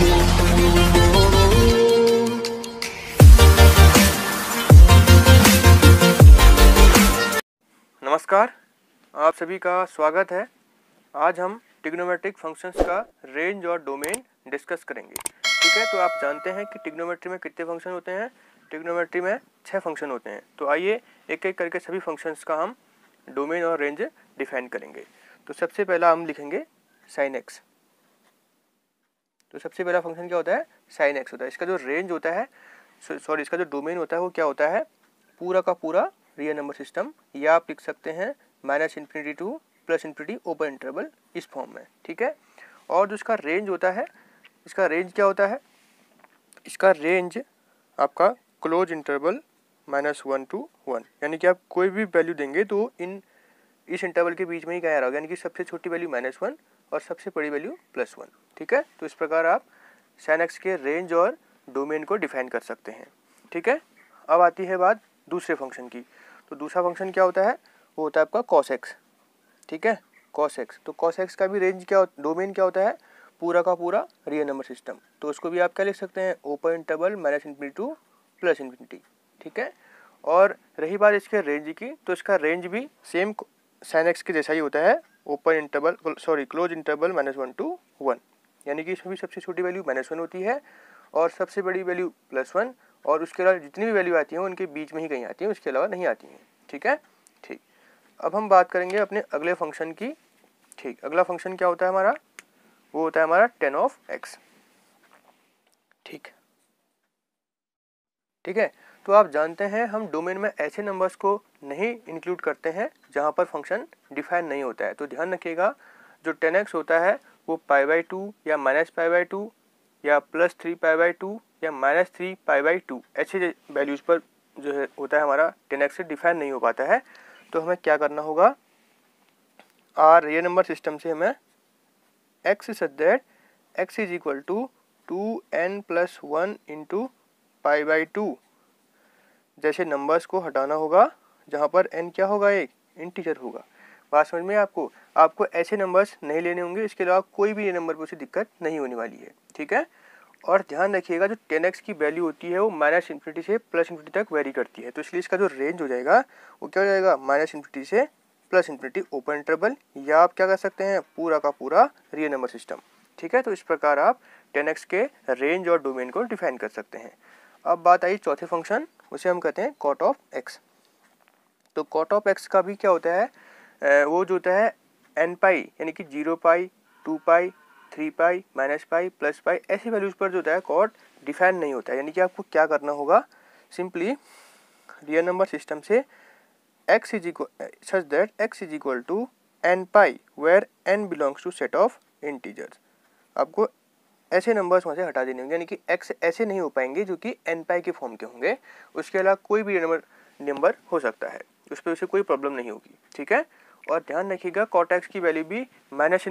नमस्कार, आप सभी का स्वागत है। आज हम ट्रिग्नोमेट्रिक फंक्शंस का रेंज और डोमेन डिस्कस करेंगे। ठीक है, तो आप जानते हैं कि ट्रिग्नोमेट्री में कितने फंक्शन होते हैं। ट्रिग्नोमेट्री में 6 फंक्शन होते हैं। तो आइए एक एक करके सभी फंक्शंस का हम डोमेन और रेंज डिफाइन करेंगे। तो सबसे पहला हम लिखेंगे साइन एक्स। तो सबसे पहला फंक्शन क्या होता है? साइन एक्स होता है। इसका जो रेंज होता है, इसका जो डोमेन होता है वो क्या होता है? पूरा का पूरा रियल नंबर सिस्टम, या आप लिख सकते हैं -∞ टू +∞ ओपन इंटरवल, इस फॉर्म में। ठीक है, और जो इसका रेंज होता है, इसका रेंज क्या होता है? इसका रेंज आपका क्लोज इंटरवल -1 to 1, यानी कि आप कोई भी वैल्यू देंगे तो इस इंटरवल के बीच में ही क्या आ रहा होगा, यानी कि सबसे छोटी वैल्यू -1 और सबसे बड़ी वैल्यू +1। ठीक है, तो इस प्रकार आप साइन एक्स के रेंज और डोमेन को डिफाइन कर सकते हैं। ठीक है, अब आती है बात दूसरे फंक्शन की। तो दूसरा फंक्शन क्या होता है? वो होता है आपका कॉस एक्स। ठीक है, कॉस एक्स। तो कॉस एक्स का भी रेंज क्या, डोमेन क्या होता है? पूरा का पूरा रियल नंबर सिस्टम। तो उसको भी आप क्या लिख सकते हैं? Open interval -∞ to +∞। ठीक है, और रही बात इसके रेंज की, तो इसका रेंज भी सेम साइन एक्स के जैसा ही होता है, open interval close interval -1 to 1, यानी कि इसमें भी सबसे छोटी वैल्यू -1 होती है और सबसे बड़ी वैल्यू +1, और उसके अलावा जितनी भी वैल्यू आती है उनके बीच में ही कहीं आती है, उसके अलावा नहीं आती हैं। ठीक है, ठीक। अब हम बात करेंगे अपने अगले फंक्शन की। ठीक, अगला फंक्शन क्या होता है हमारा? वो होता है हमारा tan of x। ठीक है, तो आप जानते हैं हम डोमेन में ऐसे नंबर्स को नहीं इंक्लूड करते हैं जहां पर फंक्शन डिफाइन नहीं होता है। तो ध्यान रखिएगा, जो tan x होता है वो π/2 या -π/2 या +3π/2 या -3π/2 ऐसे वैल्यूज पर जो है होता है हमारा tan x से डिफाइन नहीं हो पाता है। तो हमें क्या करना होगा? रियल नंबर सिस्टम से हमें x such that x is equal to 2n+1 into π/2 जैसे नंबर्स को हटाना होगा, जहाँ पर n क्या होगा? एक इंटीजर होगा। बात समझ में आपको ऐसे नंबर्स नहीं लेने होंगे, इसके अलावा कोई भी ये नंबर पर से दिक्कत नहीं होने वाली है। ठीक है, और ध्यान रखिएगा जो tan x की वैल्यू होती है वो -∞ से +∞ तक वेरी करती है। तो इसलिए इसका जो रेंज हो जाएगा वो क्या हो जाएगा? -∞ से +∞ ओपन इंटरवल, या आप क्या कर सकते हैं? पूरा का पूरा रियल नंबर सिस्टम। ठीक है, तो इस प्रकार आप tan x के रेंज और डोमेन को डिफाइन कर सकते हैं। अब बात आई चौथे फंक्शन, उसे हम कहते हैं cot of x। तो cot of x का भी क्या होता है? वो जो होता है n π, यानी कि 0π, 2π, 3π, -π, +π, ऐसी वैल्यूज पर जो होता है कॉट डिफाइन नहीं होता है। यानी कि आपको क्या करना होगा? सिंपली रियल नंबर सिस्टम से x is equal such that x is equal to n π where n belongs to set of integers. आपको ऐसे नंबर्स वहाँ से हटा देने होंगे, यानी कि x ऐसे नहीं हो पाएंगे जो कि n π के फॉर्म के होंगे। उसके अलावा कोई भी नंबर हो सकता है, उस पर उसे कोई प्रॉब्लम नहीं होगी। ठीक है, और ध्यान रखिएगा cot x की वैल्यू भी -∞ से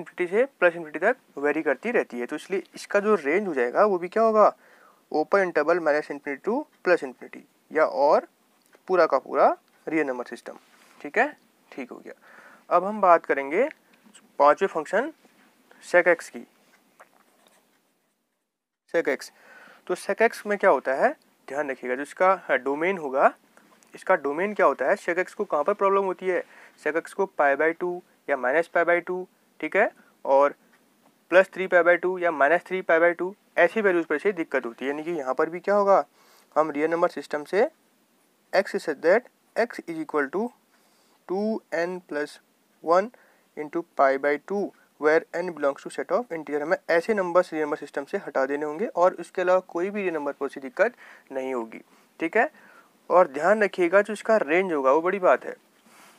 +∞ तक वेरी करती रहती है। तो इसलिए इसका जो रेंज हो जाएगा वो भी क्या होगा? ओपन इंटरवल -∞ टू +∞, या और पूरा का पूरा रियल नंबर सिस्टम। ठीक है, ठीक हो गया। अब हम बात करेंगे पांचवें फंक्शन sec x की। sec x, तो sec x में क्या होता है? ध्यान रखिएगा, जो इसका डोमेन होगा, इसका डोमेन क्या होता है? sec x को कहाँ पर प्रॉब्लम होती है? sec x को π/2 या -π/2, ठीक है, और +3π/2 या -3π/2 ऐसी वैल्यूज पर से दिक्कत होती है। यानी कि यहाँ पर भी क्या होगा? हम रियल नंबर सिस्टम से x such that x is equal to 2n+1 into π/2 where n belongs to set of integer. हमें ऐसे नंबर्स रियल नंबर सिस्टम से हटा देने होंगे और उसके अलावा कोई भी रियल नंबर पर से दिक्कत नहीं होगी। ठीक है, और ध्यान रखिएगा जो इसका रेंज होगा वो बड़ी बात है।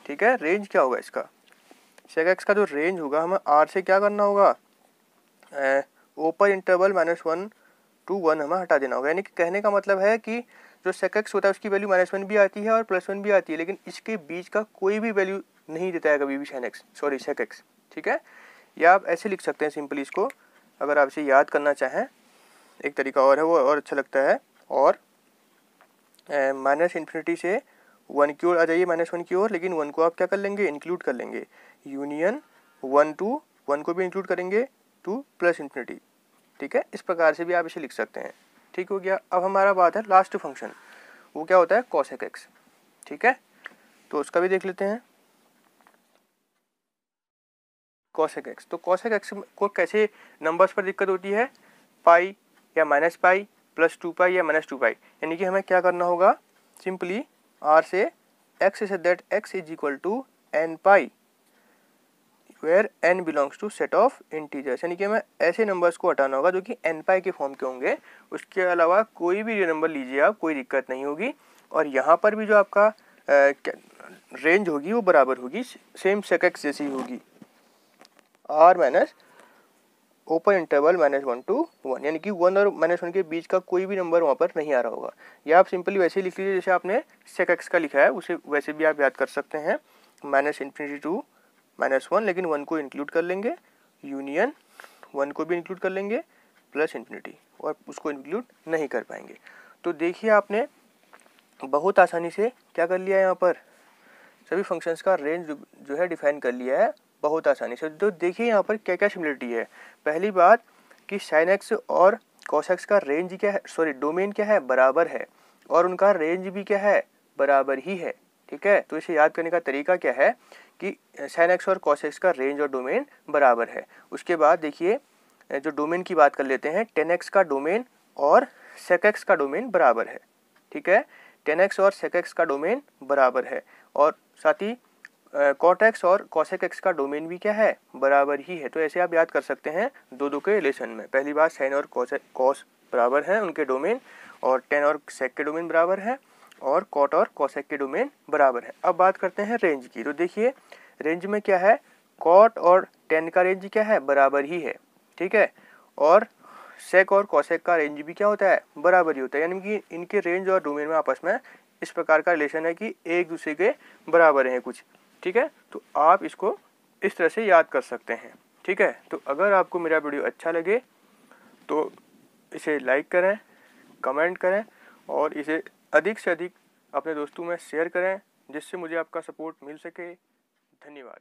ठीक है, रेंज क्या होगा इसका? sec x का जो रेंज होगा हमें r से क्या करना होगा? ओपन इंटरवल -1 to 1 हमें हटा देना होगा। यानी कि कहने का मतलब है कि जो sec x होता है उसकी वैल्यू -1 भी आती है और +1 भी आती है, लेकिन इसके बीच का कोई भी वैल्यू नहीं देता है कभी भी sec x। ठीक है, या आप ऐसे लिख सकते हैं सिंपली इसको, अगर आप इसे याद करना चाहें। एक तरीका और है, वो और अच्छा लगता है, और -∞ से 1 की ओर आ जाइए, -1 की ओर, लेकिन 1 को आप क्या कर लेंगे? इंक्लूड कर लेंगे। यूनियन 1 to 1 को भी इंक्लूड करेंगे टू +∞। ठीक है, इस प्रकार से भी आप इसे लिख सकते हैं। ठीक हो गया। अब हमारा बात है लास्ट फंक्शन, वो क्या होता है cosec x। ठीक है, तो उसका भी देख लेते हैं cosec x। तो cosec x को कैसे नंबर्स पर दिक्कत होती है, पाई या माइनस पाई प्लस 2 पाई या माइनस 2 पाई, यानी कि हमें क्या करना होगा, सिंपली r से x से that x is equal to n pi where n belongs to set of integers, यानी कि हमें ऐसे नंबर्स को हटाना होगा जो कि n पाई के फॉर्म के होंगे। उसके अलावा कोई भी नंबर लीजिए आप, कोई दिक्कत नहीं होगी। और यहाँ पर भी जो आपका रेंज होगी वो बराबर होगी, सेम sec x जैसी होगी, r minus open interval -1 to 1, यानी कि 1 और -1 के बीच का कोई भी नंबर वहाँ पर नहीं आ रहा होगा। या आप सिंपली वैसे ही लिख लीजिए जैसे आपने sec x का लिखा है, उसे वैसे भी आप याद कर सकते हैं, -∞ to -1, लेकिन 1 को इंक्लूड कर लेंगे, यूनियन 1 को भी इंक्लूड कर लेंगे, प्लस इन्फिनिटी, और उसको इंक्लूड नहीं कर पाएंगे। तो देखिए आपने बहुत आसानी से क्या कर लिया है, यहाँ पर सभी फंक्शंस का रेंज जो है डिफाइन कर लिया है बहुत आसानी से। तो देखिए यहाँ पर क्या क्या सिमिलरिटी है। पहली बात कि sin x और cos x का रेंज क्या है, सॉरी डोमेन क्या है, बराबर है, और उनका रेंज भी क्या है, बराबर ही है। ठीक है, तो इसे याद करने का तरीका क्या है कि sin x और cos x का रेंज और डोमेन बराबर है। उसके बाद देखिए जो डोमेन की बात कर लेते हैं, tan x का डोमेन और sec x का डोमेन बराबर है। ठीक है, tan x और sec x का डोमेन बराबर है, और साथ ही cot x और cosec x का डोमेन भी क्या है, बराबर ही है। तो ऐसे आप याद कर सकते हैं दो के रिलेशन में। पहली बात sin और cos बराबर हैं उनके डोमेन, और tan और sec के डोमेन बराबर है, और cot और cosec के डोमेन बराबर है। अब बात करते हैं रेंज की। तो देखिए रेंज में क्या है, cot और tan का रेंज क्या है, बराबर ही है। ठीक है, और sec और cosec का रेंज भी क्या होता है, बराबर ही होता है, यानी कि इनके रेंज और डोमेन में आपस में इस प्रकार का रिलेशन है कि एक दूसरे के बराबर हैं कुछ। ठीक है, तो आप इसको इस तरह से याद कर सकते हैं। ठीक है, तो अगर आपको मेरा वीडियो अच्छा लगे तो इसे लाइक करें, कमेंट करें, और इसे अधिक से अधिक अपने दोस्तों में शेयर करें, जिससे मुझे आपका सपोर्ट मिल सके। धन्यवाद।